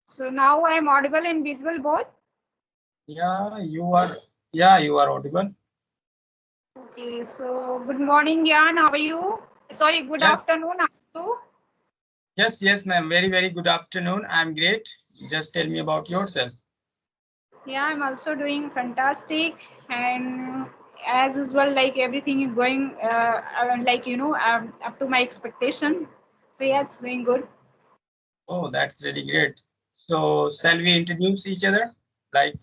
So now I am audible and visible both. Yeah, you are. Yeah, you are audible. Okay, so good morning, Jan. How are you? Sorry, good Yes, afternoon. How are you? yes, ma'am. Very good afternoon. I'm great. Just tell me about yourself. Yeah, I'm also doing fantastic, and as usual, like everything is going, up to my expectation. So yeah, it's going good. Oh, that's really great. So, shall we introduce each other? Like,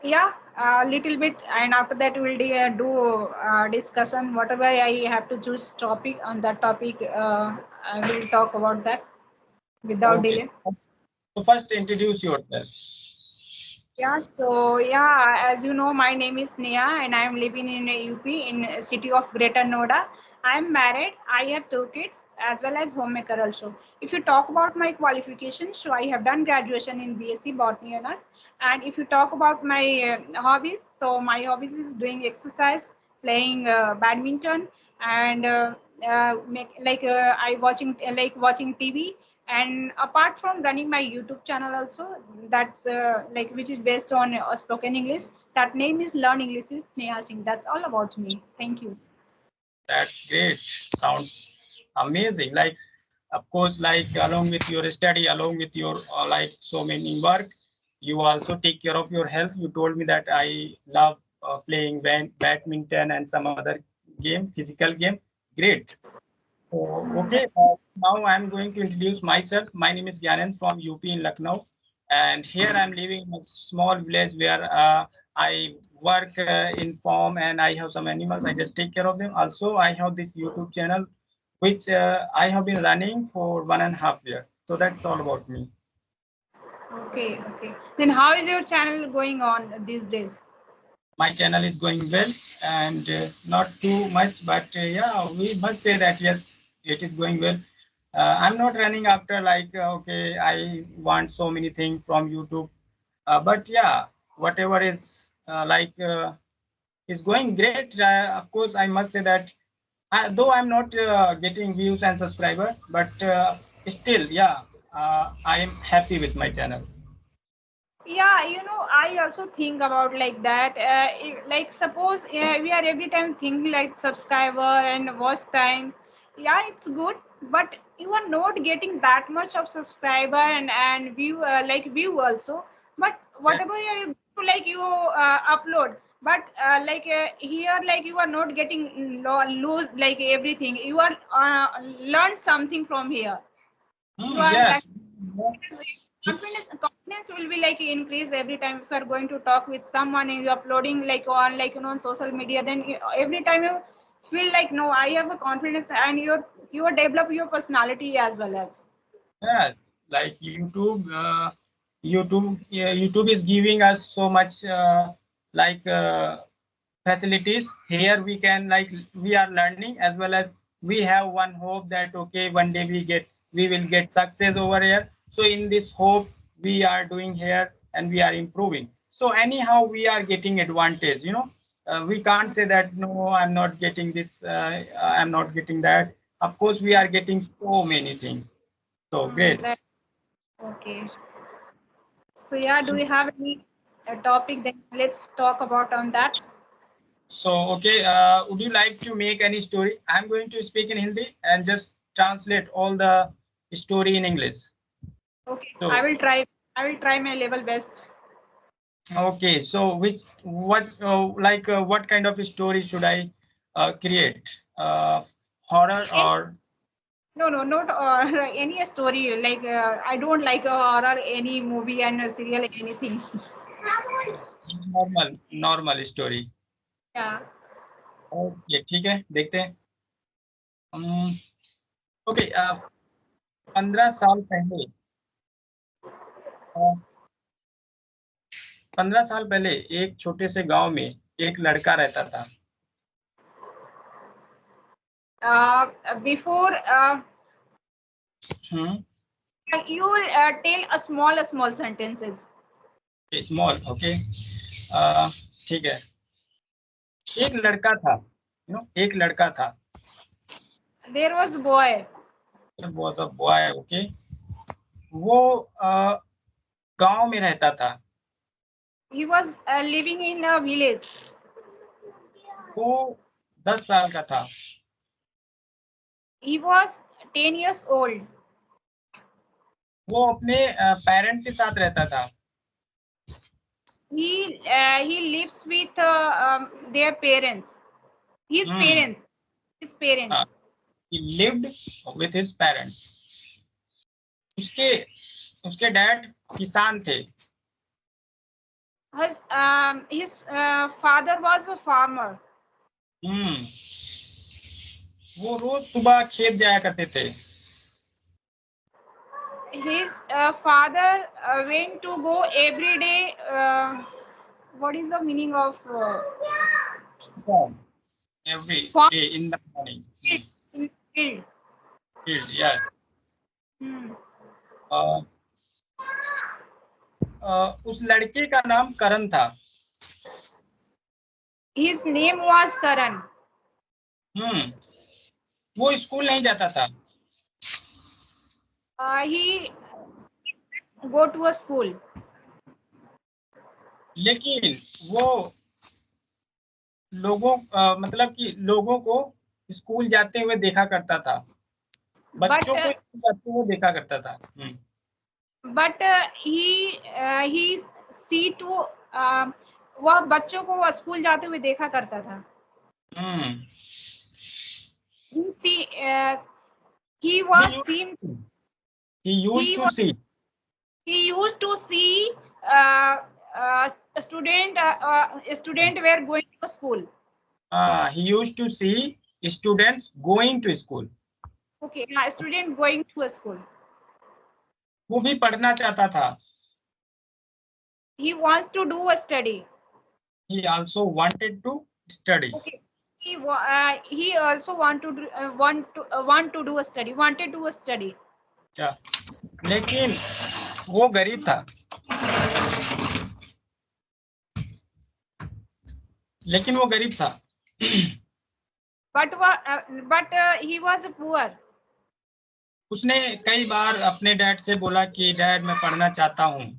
Yeah, a little bit, and after that we'll do discussion. Whatever I have to choose topic on that topic, I will talk about that without okay. delay. So, first introduce yourself. Yeah, so yeah, as you know, my name is Neha and I am living in UP in city of Greater Noida. I am married. I have two kids as well as homemaker also. If you talk about my qualifications, so I have done graduation in BSc Botany Honors. And if you talk about my hobbies, so my hobbies is doing exercise, playing badminton, and I watching TV, and apart from running my YouTube channel also, that's which is based on spoken English. That name is Learn English with Sneha Singh. That's all about me. Thank you. That's great. Sounds amazing. Like, of course, like along with your study, along with your like so many work, you also take care of your health. You told me that I love playing badminton and some other game, physical game. Great. So, okay, now I'm going to introduce myself. My name is Gyanend from UP in Lucknow, and here I'm living in a small village where I work in farm and I have some animals. I just take care of them. Also, I have this YouTube channel which I have been running for 1.5 years. So that's all about me. Okay, okay. Then how is your channel going on these days? My channel is going well and not too much, but yeah, we must say that yes, it is going well. I'm not running after like okay, I want so many things from YouTube, but yeah, whatever is is going great. Of course, I must say that though I'm not getting views and subscriber, but still, yeah, I am happy with my channel. Yeah, I also think about like that. Like suppose we are every time thinking like subscriber and watch time. Yeah, it's good, but you are not getting that much of subscriber and view view also. But Yeah, whatever you upload, but here like you are not getting lose like everything. You are learn something from here. You are yes. confidence will be like increase every time if you are going to talk with someone and you're uploading like on on social media, then every time you feel like no, I have a confidence, and you develop your personality as well as. Yes, like YouTube is giving us so much facilities. Here we can we are learning as well as we have one hope that okay, one day we will get success over here. So in this hope we are doing here and we are improving. So anyhow we are getting advantage. We can't say that no, I'm not getting this. I'm not getting that. Of course, we are getting so many things. So great. That okay. So yeah, do we have any topic, then let's talk about on that. So okay, would you like to make any story? I'm going to speak in Hindi and just translate all the story in English. Okay, So I will try my level best. okay, so what kind of story should I create? Horror And or no, no, not any story. Like I don't like horror, any movie and serial, anything. normal story? Yeah. Okay ठीक है देखते हैं okay 15 साल पहले 15 साल पहले एक छोटे से गांव में एक लड़का रहता था Before hmm you tell a small sentences. Small okay ठीक है एक लड़का था एक लड़का था There was boy. Was a boy okay वो गांव में रहता था। He was living in a village. वो 10 साल का था। He was 10 years old. वो अपने पेरेंट के साथ रहता था। He lives with their parents. His parents. His parents. He lived with his parents. उसके डैड किसान थे। His father was a farmer. वो रोज सुबह खेत जाया करते थे। His father went to go every day. What is the meaning of Every farm? day in the morning. In field. Field, yes. उस लड़के का नाम करण था। His name was Karan. वो स्कूल नहीं जाता था। He go to a school. लेकिन वो मतलब कि लोगों को स्कूल जाते हुए देखा करता था। बच्चों को स्कूल जाते हुए देखा करता था। But he see to वह बच्चों को स्कूल जाते हुए देखा करता था। He was seen. He used to see. He used to see student were going to school. He used to see students going to school. Okay, student going to a school. वो भी पढ़ना चाहता था। He wants to do a study. He also wanted to study. Okay. He also want to do a study. Wanted to do a study. क्या? लेकिन वो गरीब था। लेकिन वो गरीब था। But he was poor. उसने कई बार अपने डैड से बोला कि डैड मैं पढ़ना चाहता हूँ।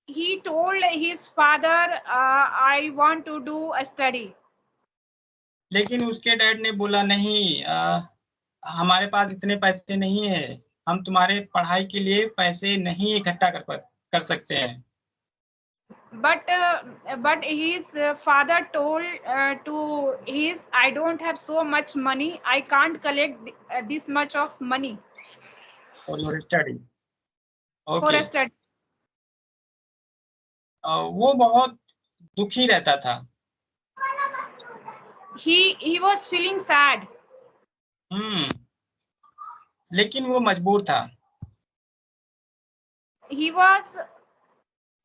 He told his father, I want to do a study. लेकिन उसके डैड ने बोला नहीं, हमारे पास इतने पैसे नहीं है, हम तुम्हारे पढ़ाई के लिए पैसे नहीं इकट्ठा कर सकते हैं। But his father told to his, I don't have so much money. I can't collect this much of money for your study. Okay. For a study. वो बहुत दुखी रहता था। He was feeling sad. लेकिन वो मजबूर था। He was.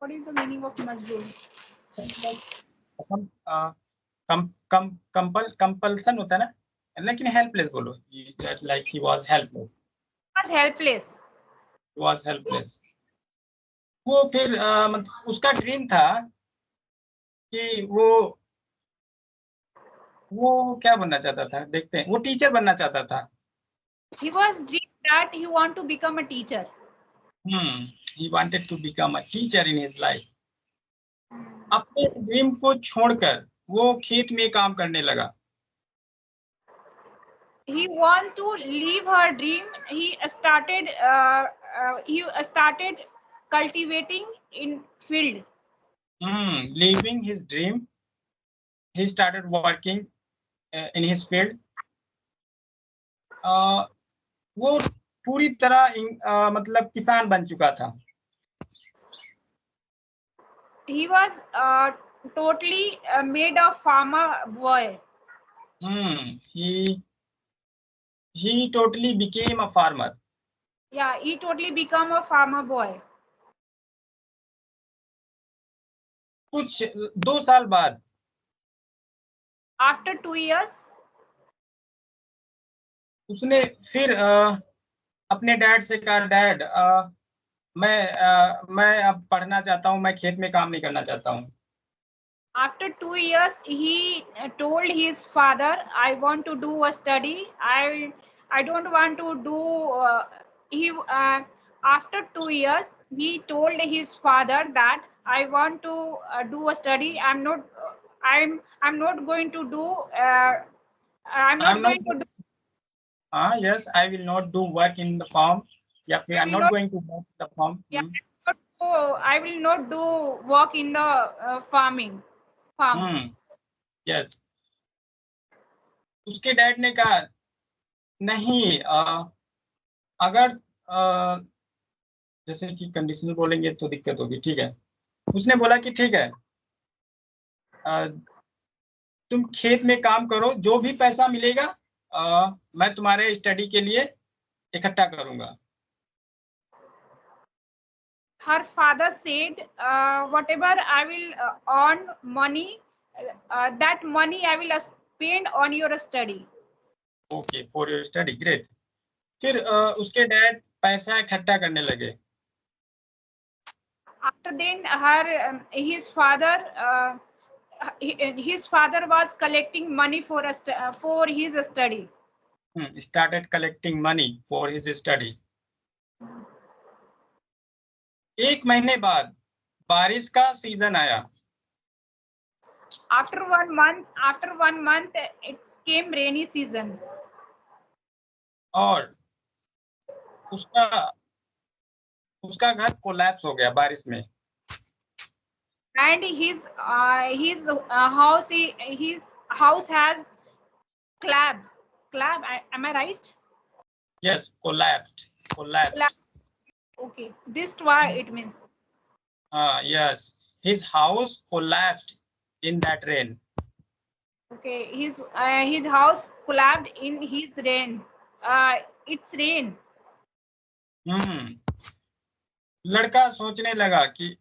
What is the meaning of majboor? Compulsion होता है ना, लेकिन हेल्पलेस बोलो। Like he was helpless. Was helpless. He was helpless. वो फिर मतलब उसका ड्रीम था कि वो क्या बनना चाहता था, देखते हैं। वो टीचर बनना चाहता था। He was dream that he want to become a teacher. He wanted to become a teacher in his life. अपने ड्रीम को छोड़कर वो खेत में काम करने लगा। He want to leave her dream. He started cultivating in field. Leaving his dream, he started working in his field. वो पूरी तरह मतलब किसान बन चुका था। He was totally made a farmer boy. He totally became a farmer. Yeah, he totally become a farmer boy. कुछ 2 साल बाद, after 2 years, उसने फिर अपने डैड से कहा, डैड मैं अब पढ़ना चाहता हूँ, मैं खेत में काम नहीं करना चाहता हूँ। After 2 years, he told his father, I want to do a study. I don't want to do After 2 years, he told his father that I want to do a study. I'm not going to do. I'm I'm not not. going to do. Yes, I will not do work in the farm. Yeah, I I'm will not not. going to work the farm. Yeah, I will not do work in the farm. Yes. उसके dad ने कहा नहीं, अगर जैसे कि conditional बोलेंगे तो दिक्कत होगी, ठीक है। उसने बोला कि ठीक है, तुम खेत में काम करो, जो भी पैसा मिलेगा मैं तुम्हारे स्टडी के लिए इकट्ठा करूंगा। Her father said, whatever I will earn money, that money I will spend on your study. Okay, for your study, great. फिर उसके डैड पैसा इकट्ठा करने लगे। After then, his father was collecting money for his study. Started collecting money for his study. 1 महीने बाद बारिश का सीजन आया। After 1 month, it came rainy season. और उसका घर कोलैप्स हो गया बारिश में। And his house has collapsed. Am I right? Yes, collapsed. Okay, this why it means. Yes, his house collapsed in that rain. Okay, his house collapsed in his rain. It's rain. लड़का सोचने लगा कि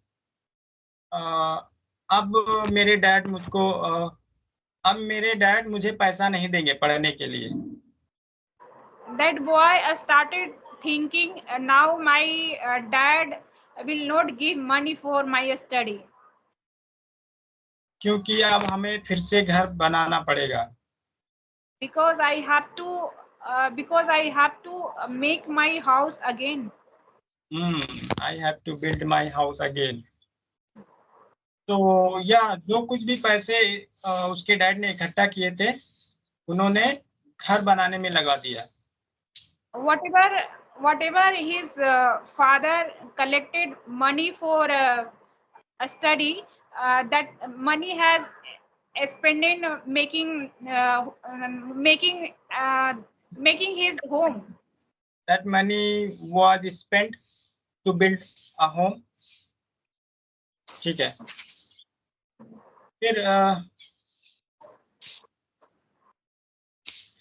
अब मेरे dad मुझे पैसा नहीं देंगे पढ़ने के लिए। That boy started thinking, now my dad will not give money for my study. क्योंकि अब हमें फिर से घर बनाना पड़ेगा। Because I have to make my house again. I have to build my house again. तो जो कुछ भी पैसे उसके डैड ने इकट्ठा किए थे, उन्होंने घर बनाने में लगा दिया। Whatever his father collected money for a study, that money has spent in making his home. That money was spent to build a home. ठीक है।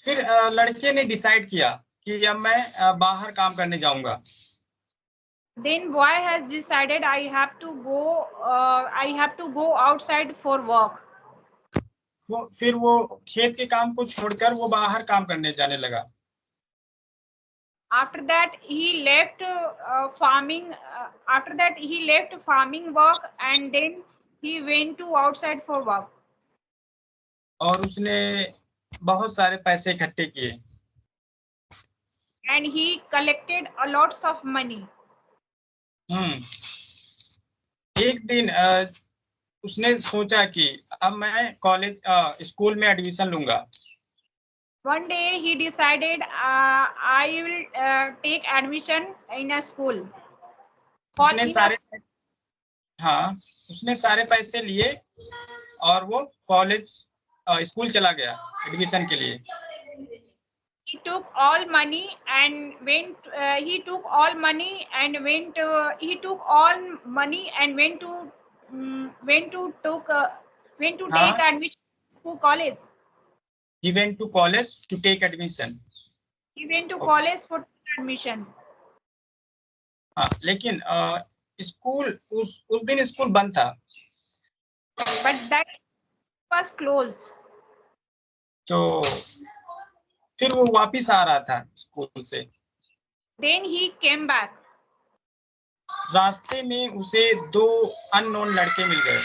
फिर लड़के ने डिसाइड किया कि अब मैं बाहर काम करने जाऊंगा। Then boy has decided I have to go outside for work. फिर वो खेत के काम को छोड़कर वो बाहर काम करने जाने लगा। After that he left farming. After that he left farming work and then he went to outside for work. और उसने बहुत सारे पैसे इकट्ठे किए। And he collected a lots of money. एक दिन उसने सोचा कि अब मैं स्कूल में एडमिशन लूंगा। One day he decided I will take admission in a school. उसने सारे पैसे लिए और वो स्कूल चला गया एडमिशन के लिए। He took all money and went. He took all money and went. He took all money and went to take admission to college. He went to college to take admission. He went to college for admission. लेकिन school उस दिन school बंद था। But that was closed. तो फिर वो वापिस आ रहा था स्कूल से। Then he came back. रास्ते में उसे 2 अननोन लड़के मिल गए।